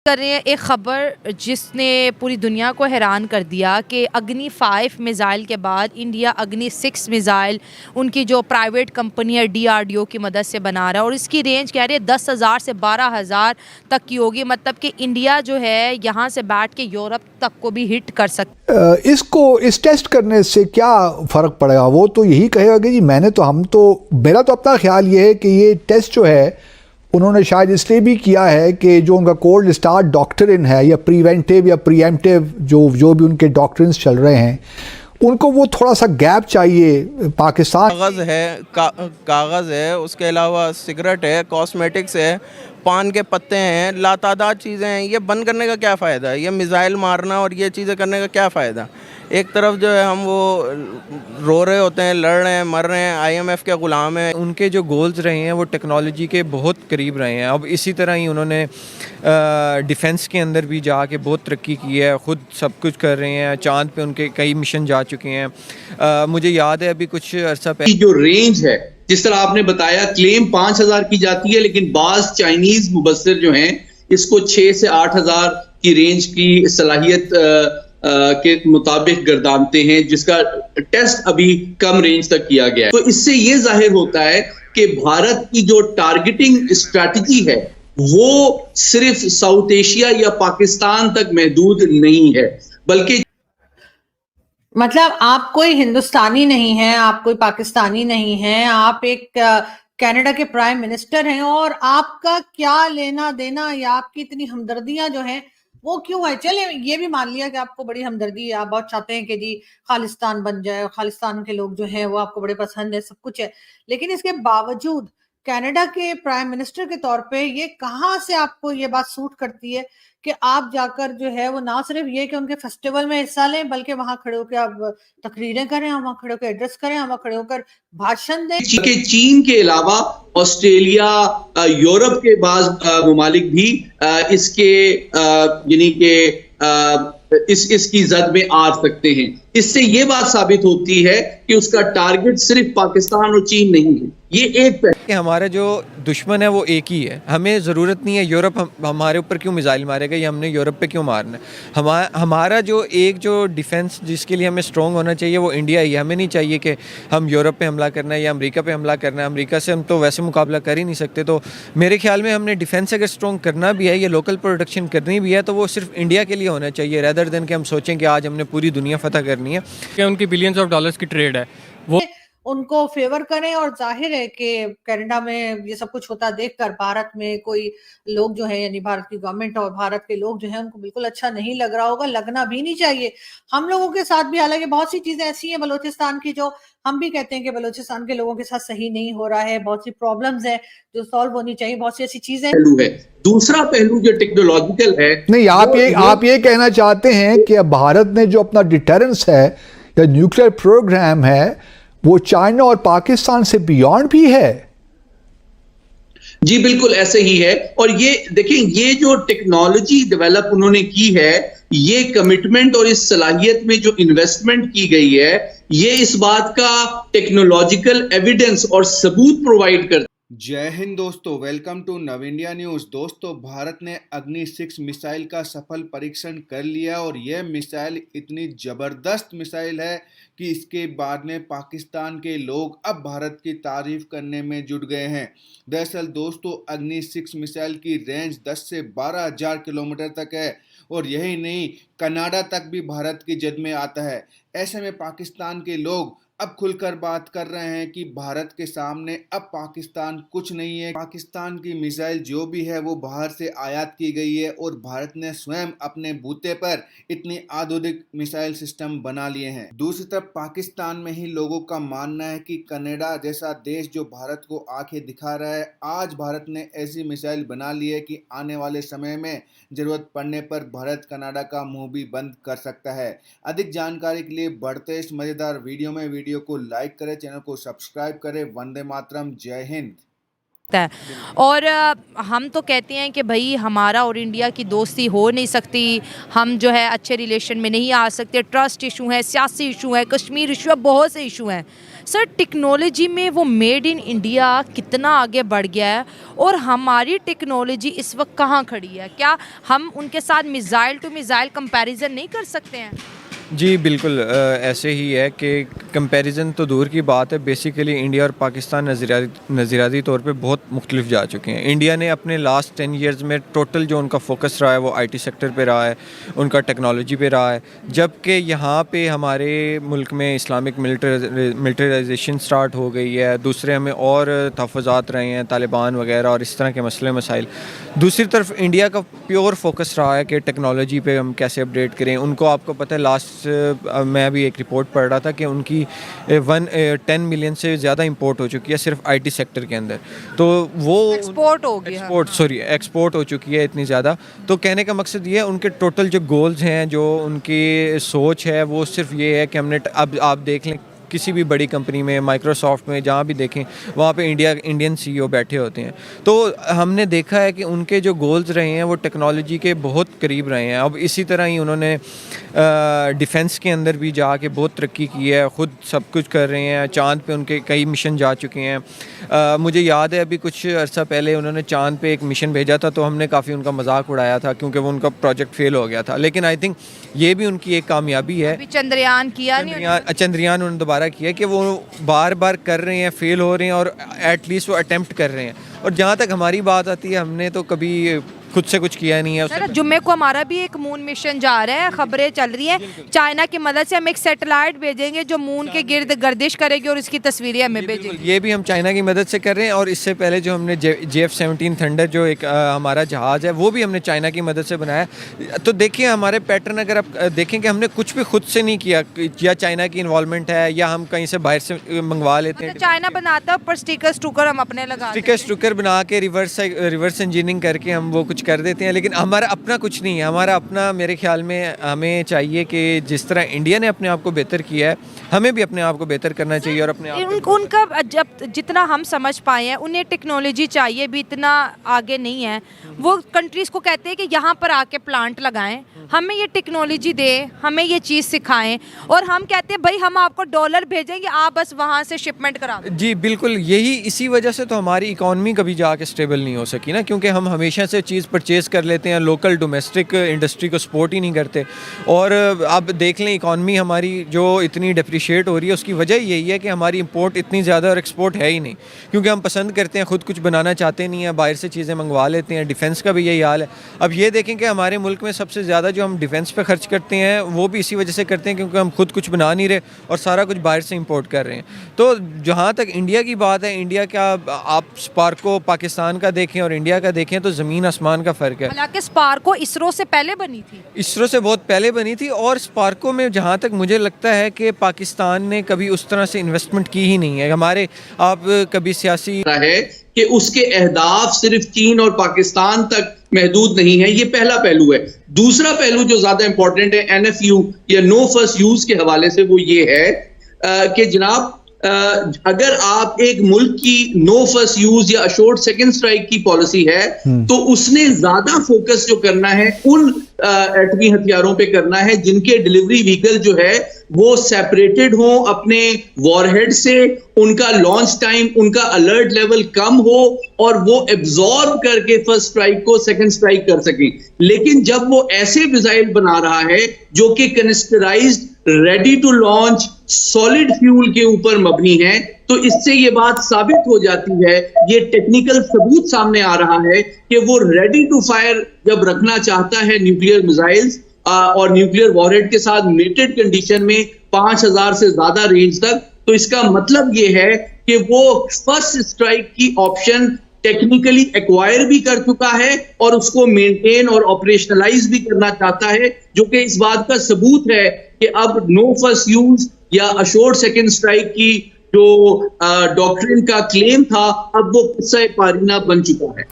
कर रहे हैं एक ख़बर जिसने पूरी दुनिया को हैरान कर दिया कि अग्नि 5 मिज़ाइल के बाद इंडिया अग्नि 6 मिज़ाइल उनकी जो प्राइवेट कंपनी है DRDO की मदद से बना रहा है और इसकी रेंज कह रही है 10,000 से 12,000 तक की होगी। मतलब कि इंडिया जो है यहाँ से बैठ के यूरोप तक को भी हिट कर सकता। इसको इस टेस्ट करने से क्या फ़र्क पड़ेगा? वो तो यही कहेगा कि जी मेरा तो अपना ख्याल ये है कि ये टेस्ट जो है उन्होंने शायद इसलिए भी किया है कि जो उनका कोल्ड स्टार्ट डॉक्ट्रिन है या प्रिवेंटिव या प्रीएम्प्टिव जो भी उनके डॉक्ट्रिन्स चल रहे हैं उनको वो थोड़ा सा गैप चाहिए। पाकिस्तान कागज़ है, उसके अलावा सिगरेट है, कॉस्मेटिक्स है, पान के पत्ते हैं, लातादाद चीज़ें हैं। ये बंद करने का क्या फ़ायदा है? ये मिसाइल मारना और ये चीज़ें करने का क्या फ़ायदा? एक तरफ जो है हम वो रो रहे होते हैं, लड़ रहे हैं, मर रहे हैं, IMF के ग़ुलाम हैं। उनके जो गोल्स रहे हैं वो टेक्नोलॉजी के बहुत करीब रहे हैं। अब इसी तरह ही उन्होंने डिफेंस के अंदर भी जाके बहुत तरक्की की है, ख़ुद सब कुछ कर रहे हैं। चांद पे उनके कई मिशन जा चुके हैं। मुझे याद है अभी कुछ अर्सा पहले जो रेंज है, जिस तरह आपने बताया, क्लेम 5,000 की जाती है, लेकिन बाज चाइनीज मुबस्सिर जो हैं इसको 6 से 8,000 की रेंज की सलाहियत के मुताबिक गर्दानते हैं, जिसका टेस्ट अभी कम रेंज तक किया गया है। तो इससे यह जाहिर होता है कि भारत की जो टारगेटिंग स्ट्रैटेजी है वो सिर्फ साउथ एशिया या पाकिस्तान तक महदूद नहीं है, बल्कि मतलब आप कोई हिंदुस्तानी नहीं है, आप कोई पाकिस्तानी नहीं है, आप एक कनाडा के प्राइम मिनिस्टर हैं और आपका क्या लेना देना या आपकी इतनी हमदर्दियां जो हैं वो क्यों है? चले ये भी मान लिया कि आपको बड़ी हमदर्दी है, आप बहुत चाहते हैं कि जी खालिस्तान बन जाए, खालिस्तान के लोग जो हैं वो आपको बड़े पसंद है, सब कुछ है, लेकिन इसके बावजूद कनाडा के प्राइम मिनिस्टर के तौर पे ये कहाँ से आपको ये बात सूट करती है कि आप जाकर जो है वो ना सिर्फ ये कि उनके फेस्टिवल में हिस्सा लें, बल्कि वहां खड़े होकर आप तकरीरें करें, वहां खड़े होकर एड्रेस करें, वहां खड़े होकर भाषण दें। चीन के अलावा ऑस्ट्रेलिया, यूरोप के बाज़ ममालिक भी इसके यानी कि इसकी जद में आ सकते हैं। इससे यह बात साबित होती है कि उसका टारगेट सिर्फ पाकिस्तान और चीन नहीं है। ये एक कि हमारा जो दुश्मन है वो एक ही है। हमें ज़रूरत नहीं है यूरोप हमारे ऊपर क्यों मिसाइल मारेगा या हमने यूरोप पे क्यों मारना है। हमारा जो डिफेंस जिसके लिए हमें स्ट्रॉन्ग होना चाहिए वो इंडिया ही है। हमें नहीं चाहिए कि हम यूरोप पे हमला करना है या अमेरिका पे हमला करना है। अमेरिका से हम तो वैसे मुकाबला कर ही नहीं सकते। तो मेरे ख्याल में हमने डिफेंस अगर स्ट्रॉन्ग करना भी है, ये लोकल प्रोडक्शन करनी भी है, तो वो सिर्फ इंडिया के लिए होना चाहिए, रेदर देन कि हम सोचें कि आज हमने पूरी दुनिया फतह करनी है। कि उनकी बिलियंस ऑफ डॉलर्स की ट्रेड है, वो उनको फेवर करें। और जाहिर है कि कनाडा में ये सब कुछ होता देखकर भारत में कोई लोग जो है, यानी भारत की गवर्नमेंट और भारत के लोग जो हैं उनको बिल्कुल अच्छा नहीं लग रहा होगा, लगना भी नहीं चाहिए। हम लोगों के साथ भी हालांकि बहुत सी चीजें ऐसी हैं बलूचिस्तान की जो हम भी कहते हैं कि बलूचिस्तान के लोगों के साथ सही नहीं हो रहा है, बहुत सी प्रॉब्लम्स है जो सॉल्व होनी चाहिए, बहुत सी ऐसी चीजें पहलू है। दूसरा पहलू जो टेक्नोलॉजिकल है, नहीं, आप ये कहना चाहते हैं कि भारत ने जो अपना डिटरेंस है या न्यूक्लियर प्रोग्राम है वो चाइना और पाकिस्तान से बियॉन्ड भी है? जी बिल्कुल ऐसे ही है। और ये देखिए, ये जो टेक्नोलॉजी डेवलप उन्होंने की है, ये कमिटमेंट और इस सलाहियत में जो इन्वेस्टमेंट की गई है, ये इस बात का टेक्नोलॉजिकल एविडेंस और सबूत प्रोवाइड करता है। जय हिंद दोस्तों, वेलकम टू नव इंडिया न्यूज़। दोस्तों, भारत ने अग्नि 6 मिसाइल का सफल परीक्षण कर लिया और यह मिसाइल इतनी ज़बरदस्त मिसाइल है कि इसके बाद में पाकिस्तान के लोग अब भारत की तारीफ करने में जुट गए हैं। दरअसल दोस्तों, अग्नि 6 मिसाइल की रेंज 10 से 12,000 किलोमीटर तक है और यही नहीं, कनाडा तक भी भारत की जद में आता है। ऐसे में पाकिस्तान के लोग अब खुलकर बात कर रहे हैं कि भारत के सामने अब पाकिस्तान कुछ नहीं है। पाकिस्तान की मिसाइल जो भी है वो बाहर से आयात की गई है और भारत ने स्वयं अपने बूते पर इतनी आधुनिक मिसाइल सिस्टम बना लिए हैं। दूसरी तरफ पाकिस्तान में ही लोगों का मानना है कि कनाडा जैसा देश जो भारत को आंखें दिखा रहा है, आज भारत ने ऐसी मिसाइल बना ली है कि आने वाले समय में जरूरत पड़ने पर भारत कनाडा का मुंह भी बंद कर सकता है। अधिक जानकारी के लिए बढ़ते इस मजेदार वीडियो को लाइक करें, चैनल को सब्सक्राइब करें। वंदे मातरम, जय हिंद। और हम तो कहते हैं कि भाई हमारा और इंडिया की दोस्ती हो नहीं सकती, हम जो है अच्छे रिलेशन में नहीं आ सकते, ट्रस्ट इशू है, सियासी इशू है, कश्मीर इशू है, बहुत से इशू हैं, सर टेक्नोलॉजी में वो मेड इन इंडिया कितना आगे बढ़ गया है और हमारी टेक्नोलॉजी इस वक्त कहाँ खड़ी है? क्या हम उनके साथ मिसाइल टू मिसाइल कंपैरिजन नहीं कर सकते हैं? जी बिल्कुल, ऐसे ही है कि कंपैरिजन तो दूर की बात है। बेसिकली इंडिया और पाकिस्तान नज़रियाती तौर पे बहुत मुख्तलिफ जा चुके हैं। इंडिया ने अपने लास्ट 10 इयर्स में टोटल जो उनका फोकस रहा है वो आईटी सेक्टर पे रहा है, उनका टेक्नोलॉजी पे रहा है, जबकि यहाँ पे हमारे मुल्क में इस्लामिक मिलिटराइजेशन स्टार्ट हो गई है। दूसरे हमें और तहफ़्फ़ुज़ात रहे हैं, तालिबान वगैरह और इस तरह के मसले मसाइल। दूसरी तरफ इंडिया का प्योर फोकस रहा है कि टेक्नोलॉजी पे हम कैसे अपडेट करें। उनको आपको पता है लास्ट मैं अभी एक रिपोर्ट पढ़ रहा था कि उनकी 10 मिलियन से ज़्यादा इंपोर्ट हो चुकी है सिर्फ आईटी सेक्टर के अंदर। तो वो एक्सपोर्ट हो गया, एक्सपोर्ट हो चुकी है इतनी ज़्यादा। तो कहने का मकसद ये है उनके टोटल जो गोल्स हैं, जो उनकी सोच है, वो सिर्फ ये है कि हमने अब आप देख लें किसी भी बड़ी कंपनी में, माइक्रोसॉफ्ट में, जहाँ भी देखें वहाँ पे इंडियन सीईओ बैठे होते हैं। तो हमने देखा है कि उनके जो गोल्स रहे हैं वो टेक्नोलॉजी के बहुत करीब रहे हैं। अब इसी तरह ही उन्होंने डिफेंस के अंदर भी जाके बहुत तरक्की की है, ख़ुद सब कुछ कर रहे हैं। चाँद पे उनके कई मिशन जा चुके हैं। मुझे याद है अभी कुछ अर्सा पहले उन्होंने चाँद पे एक मिशन भेजा था, तो हमने काफ़ी उनका मजाक उड़ाया था क्योंकि वो उनका प्रोजेक्ट फेल हो गया था। लेकिन आई थिंक ये भी उनकी एक कामयाबी है। चंद्रयान किया नहीं, चंद्रयान उन्होंने दोबारा किया कि वो बार बार कर रहे हैं, फेल हो रहे हैं और एटलीस्ट वो अटेम्प्ट कर रहे हैं। और जहाँ तक हमारी बात आती है, हमने तो कभी खुद से कुछ किया नहीं है। सर जुम्मे को हमारा भी एक मून मिशन जा रहा है, खबरें चल रही हैं चाइना की मदद से हम एक सैटेलाइट भेजेंगे जो मून के गिर्द गर्दिश करेगी और इसकी तस्वीरें हमें भेजेगी। ये भी हम चाइना की मदद से कर रहे हैं। और इससे पहले जो हमने JF-17 थंडर जो एक हमारा जहाज़ है वो भी हमने चाइना की मदद से बनाया। तो देखिए हमारे पैटर्न अगर आप देखें कि हमने कुछ भी खुद से नहीं किया, या चाइना की इन्वॉल्वमेंट है या हम कहीं से बाहर से मंगवा लेते हैं। चाइना बनाता है पर स्टिकर हम अपने लगा, स्टिकर बना के रिवर्स इंजीनियरिंग करके हम वो कुछ कर देते हैं। लेकिन हमारा अपना कुछ नहीं है। हमारा अपना, मेरे ख्याल में हमें चाहिए कि जिस तरह इंडिया ने अपने आप को बेहतर किया है, हमें भी अपने आप को बेहतर करना चाहिए। और अपने आप उनका जब जितना हम समझ पाए हैं, उन्हें टेक्नोलॉजी चाहिए भी इतना आगे नहीं है। वो कंट्रीज़ को कहते हैं कि यहाँ पर आके प्लांट लगाएं, हमें ये टेक्नोलॉजी दें, हमें ये चीज़ सिखाएं, और हम कहते हैं भाई हम आपको डॉलर भेजेंगे, आप बस वहाँ से शिपमेंट करा दें। जी बिल्कुल, यही इसी वजह से तो हमारी इकॉनमी कभी जाके स्टेबल नहीं हो सकी ना, क्योंकि हम हमेशा से चीज़ परचेज़ कर लेते हैं, लोकल डोमेस्टिक इंडस्ट्री को सपोर्ट ही नहीं करते। और अब देख लें इकॉनमी हमारी जो इतनी डिप्रिशिएट हो रही है, उसकी वजह यही है कि हमारी इंपोर्ट इतनी ज़्यादा और एक्सपोर्ट है ही नहीं, क्योंकि हम पसंद करते हैं, ख़ुद कुछ बनाना चाहते नहीं हैं, बाहर से चीज़ें मंगवा लेते हैं। डिफेंस का भी यही हाल है। अब ये देखें कि हमारे मुल्क में सबसे ज़्यादा जो हम डिफेंस पे खर्च करते हैं वो भी इसी वजह से करते हैं क्योंकि हम खुद कुछ बना नहीं रहे और सारा कुछ बाहर से इंपोर्ट कर रहे हैं। तो जहाँ तक इंडिया की बात है, इंडिया का आप स्पार्को पाकिस्तान का देखें और इंडिया का देखें तो ज़मीन आसमान का फ़र्क है। हालांकि स्पार्को इसरो से पहले बनी थी, इसरो से बहुत पहले बनी थी। और स्पार्को में जहाँ तक मुझे लगता है कि पाकिस्तान ने कभी उस तरह से इन्वेस्टमेंट की ही नहीं है। हमारे आप कभी सियासी है कि उसके अहदाफ सिर्फ चीन और पाकिस्तान तक महदूद नहीं है, ये पहला पहलू है। दूसरा पहलू जो ज्यादा इंपॉर्टेंट है NFU या नो फर्स्ट यूज के हवाले से, वो ये है कि जनाब अगर आप एक मुल्क की नो फर्स्ट यूज या अशोर्ड सेकंड स्ट्राइक की पॉलिसी है तो उसने ज्यादा फोकस जो करना है उन एटमी हथियारों पे करना है जिनके डिलीवरी व्हीकल जो है वो सेपरेटेड हो अपने वॉरहेड से, उनका लॉन्च टाइम, उनका अलर्ट लेवल कम हो और वो एब्जॉर्ब करके फर्स्ट स्ट्राइक को सेकंड स्ट्राइक कर सकें। लेकिन जब वो ऐसे मिसाइल बना रहा है जो कि canisterized, ready to launch, solid fuel के ऊपर मबनी है, तो इससे ये बात साबित हो जाती है, ये टेक्निकल सबूत सामने आ रहा है कि वो रेडी टू फायर जब रखना चाहता है न्यूक्लियर मिसाइल्स और न्यूक्लियर वॉरहेड के साथ मेटेड कंडीशन में 5000 से ज्यादा रेंज तक, तो इसका मतलब ये है कि वो फर्स्ट स्ट्राइक की ऑप्शन टेक्निकली एक्वायर भी कर चुका है और उसको मेंटेन और ऑपरेशनलाइज भी करना चाहता है, जो कि इस बात का सबूत है कि अब नो फर्स्ट यूज या अशोर्ड सेकंड स्ट्राइक की जो डॉक्ट्रिन का क्लेम था, अब वो किस्सा पारीना बन चुका है।